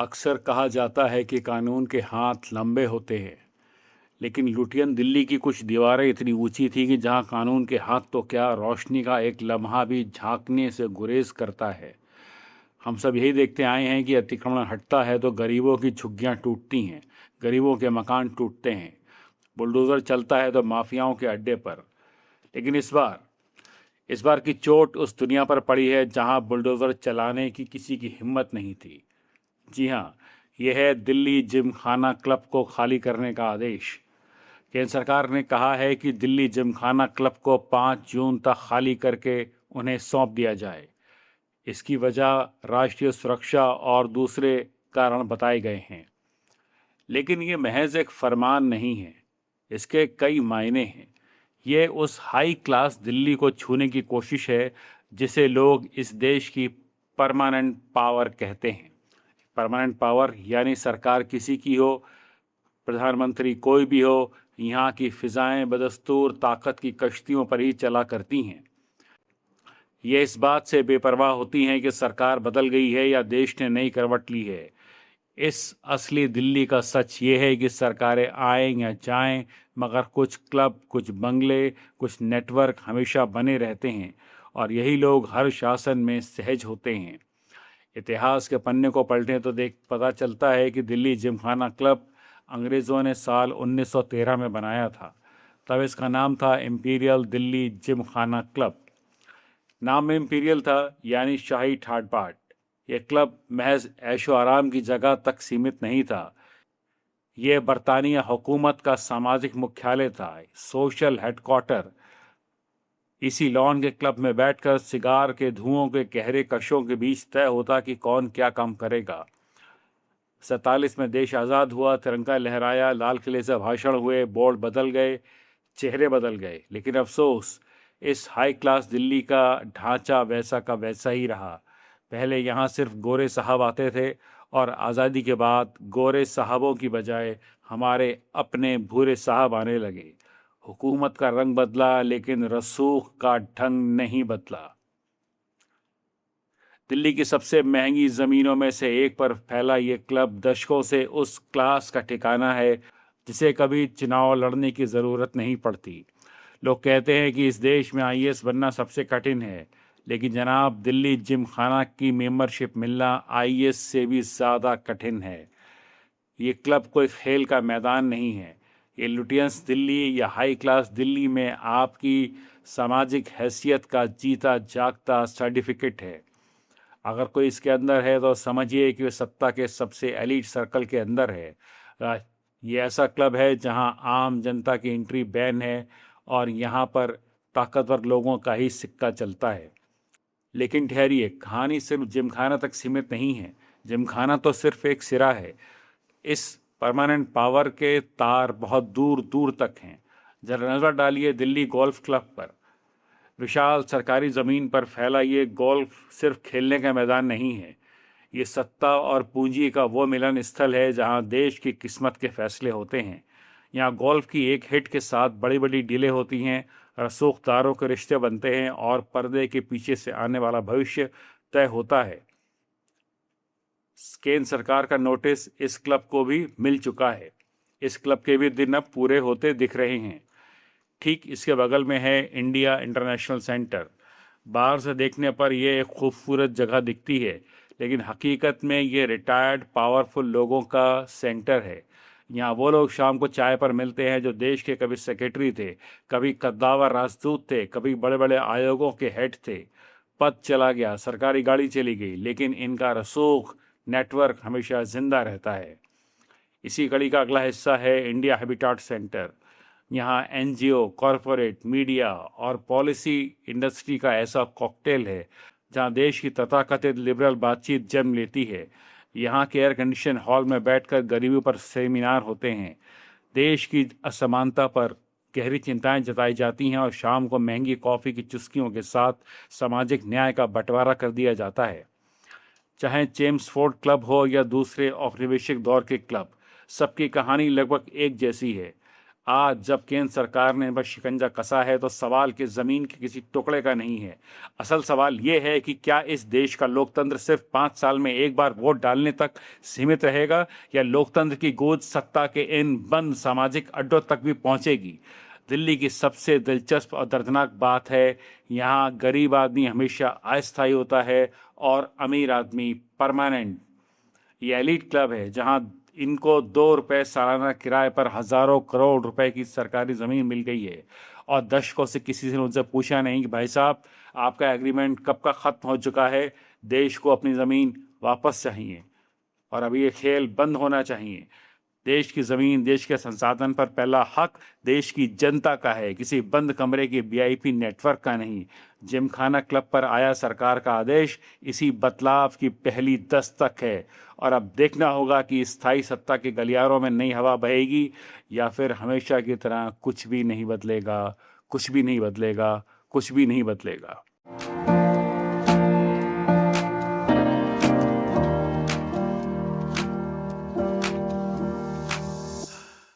अक्सर कहा जाता है कि कानून के हाथ लंबे होते हैं, लेकिन लुटियन दिल्ली की कुछ दीवारें इतनी ऊंची थी कि जहां कानून के हाथ तो क्या, रोशनी का एक लम्हा भी झांकने से गुरेज करता है। हम सब यही देखते आए हैं कि अतिक्रमण हटता है तो गरीबों की झुग्गियां टूटती हैं, गरीबों के मकान टूटते हैं। बुलडोज़र चलता है तो माफियाओं के अड्डे पर। लेकिन इस बार की चोट उस दुनिया पर पड़ी है जहां बुलडोज़र चलाने की किसी की हिम्मत नहीं थी। जी हाँ, यह है दिल्ली जिमखाना क्लब को खाली करने का आदेश। केंद्र सरकार ने कहा है कि दिल्ली जिमखाना क्लब को 5 जून तक खाली करके उन्हें सौंप दिया जाए। इसकी वजह राष्ट्रीय सुरक्षा और दूसरे कारण बताए गए हैं। लेकिन ये महज एक फरमान नहीं है, इसके कई मायने हैं। ये उस हाई क्लास दिल्ली को छूने की कोशिश है जिसे लोग इस देश की परमानेंट पावर कहते हैं। परमानेंट पावर यानी सरकार किसी की हो, प्रधानमंत्री कोई भी हो, यहाँ की फिजाएं बदस्तूर ताकत की कश्तियों पर ही चला करती हैं। ये इस बात से बेपरवाह होती हैं कि सरकार बदल गई है या देश ने नई करवट ली है। इस असली दिल्ली का सच ये है कि सरकारें आएं या जाएं, मगर कुछ क्लब, कुछ बंगले, कुछ नेटवर्क हमेशा बने रहते हैं और यही लोग हर शासन में सहज होते हैं। इतिहास के पन्ने को पलटें तो पता चलता है कि दिल्ली जिमखाना क्लब अंग्रेज़ों ने साल 1913 में बनाया था। तब इसका नाम था इंपीरियल दिल्ली जिमखाना क्लब। नाम में इंपीरियल था यानी शाही ठाट बाट। यह क्लब महज ऐशो आराम की जगह तक सीमित नहीं था। यह बरतानिया हुकूमत का सामाजिक मुख्यालय था, सोशल हेडक्वार्टर। इसी लॉन के क्लब में बैठकर सिगार के धुओं के गहरे कशों के बीच तय होता कि कौन क्या काम करेगा। 47 में देश आज़ाद हुआ, तिरंगा लहराया, लाल किले से भाषण हुए, बोर्ड बदल गए, चेहरे बदल गए, लेकिन अफसोस इस हाई क्लास दिल्ली का ढांचा वैसा का वैसा ही रहा। पहले यहाँ सिर्फ गोरे साहब आते थे और आज़ादी के बाद गोरे साहबों की बजाय हमारे अपने भूरे साहब आने लगे। हुकूमत का रंग बदला लेकिन रसूख का ढंग नहीं बदला। दिल्ली की सबसे महंगी ज़मीनों में से एक पर फैला ये क्लब दशकों से उस क्लास का ठिकाना है जिसे कभी चुनाव लड़ने की ज़रूरत नहीं पड़ती। लोग कहते हैं कि इस देश में आईएएस बनना सबसे कठिन है, लेकिन जनाब, दिल्ली जिमखाना की मेंबरशिप मिलना आईएएस से भी ज़्यादा कठिन है। ये क्लब कोई खेल का मैदान नहीं है। ये लुटियंस दिल्ली या हाई क्लास दिल्ली में आपकी सामाजिक हैसियत का जीता जागता सर्टिफिकेट है। अगर कोई इसके अंदर है तो समझिए कि वह सत्ता के सबसे एलीट सर्कल के अंदर है। ये ऐसा क्लब है जहां आम जनता की एंट्री बैन है और यहाँ पर ताकतवर लोगों का ही सिक्का चलता है। लेकिन ठहरिए, कहानी सिर्फ जिमखाना तक सीमित नहीं है। जिमखाना तो सिर्फ एक सिरा है। इस परमानेंट पावर के तार बहुत दूर दूर तक हैं। जरा नज़र डालिए दिल्ली गोल्फ क्लब पर। विशाल सरकारी ज़मीन पर फैला ये गोल्फ सिर्फ खेलने का मैदान नहीं है। ये सत्ता और पूंजी का वो मिलन स्थल है जहां देश की किस्मत के फैसले होते हैं। यहाँ गोल्फ की एक हिट के साथ बड़ी बड़ी डीलें होती हैं, रसूखदारों के रिश्ते बनते हैं और पर्दे के पीछे से आने वाला भविष्य तय होता है। केंद्र सरकार का नोटिस इस क्लब को भी मिल चुका है। इस क्लब के भी दिन अब पूरे होते दिख रहे हैं। ठीक इसके बगल में है इंडिया इंटरनेशनल सेंटर। बाहर से देखने पर यह एक खूबसूरत जगह दिखती है, लेकिन हकीकत में ये रिटायर्ड पावरफुल लोगों का सेंटर है। यहाँ वो लोग शाम को चाय पर मिलते हैं जो देश के कभी सेक्रेटरी थे, कभी कद्दावर राजदूत थे, कभी बड़े बड़े आयोगों के हेड थे। पद चला गया, सरकारी गाड़ी चली गई, लेकिन इनका रसूख नेटवर्क हमेशा जिंदा रहता है। इसी कड़ी का अगला हिस्सा है इंडिया हैबिटाट सेंटर। यहाँ एनजीओ, कॉरपोरेट, मीडिया और पॉलिसी इंडस्ट्री का ऐसा कॉकटेल है जहाँ देश की तथाकथित लिबरल बातचीत जन्म लेती है। यहाँ के एयर कंडीशन हॉल में बैठकर गरीबी पर सेमिनार होते हैं, देश की असमानता पर गहरी चिंताएं जताई जाती हैं और शाम को महंगी कॉफ़ी की चुस्कियों के साथ सामाजिक न्याय का बंटवारा कर दिया जाता है। चाहे चेम्सफोर्ड क्लब हो या दूसरे औपनिवेशिक दौर के क्लब, सबकी कहानी लगभग एक जैसी है। आज जब केंद्र सरकार ने बस शिकंजा कसा है तो सवाल कि ज़मीन के किसी टुकड़े का नहीं है। असल सवाल ये है कि क्या इस देश का लोकतंत्र सिर्फ 5 साल में एक बार वोट डालने तक सीमित रहेगा या लोकतंत्र की गूंज सत्ता के इन बंद सामाजिक अड्डों तक भी पहुंचेगी। दिल्ली की सबसे दिलचस्प और दर्दनाक बात है, यहाँ गरीब आदमी हमेशा अस्थायी होता है और अमीर आदमी परमानेंट। ये एलीट क्लब है जहां इनको 2 रुपए सालाना किराए पर हजारों करोड़ रुपए की सरकारी ज़मीन मिल गई है और दशकों से किसी से उनसे पूछा नहीं कि भाई साहब आपका एग्रीमेंट कब का ख़त्म हो चुका है, देश को अपनी ज़मीन वापस चाहिए और अभी ये खेल बंद होना चाहिए। देश की ज़मीन, देश के संसाधन पर पहला हक देश की जनता का है, किसी बंद कमरे के वीआईपी नेटवर्क का नहीं। जिमखाना क्लब पर आया सरकार का आदेश इसी बदलाव की पहली दस्तक है और अब देखना होगा कि स्थायी सत्ता के गलियारों में नई हवा बहेगी या फिर हमेशा की तरह कुछ भी नहीं बदलेगा, कुछ भी नहीं बदलेगा, कुछ भी नहीं बदलेगा।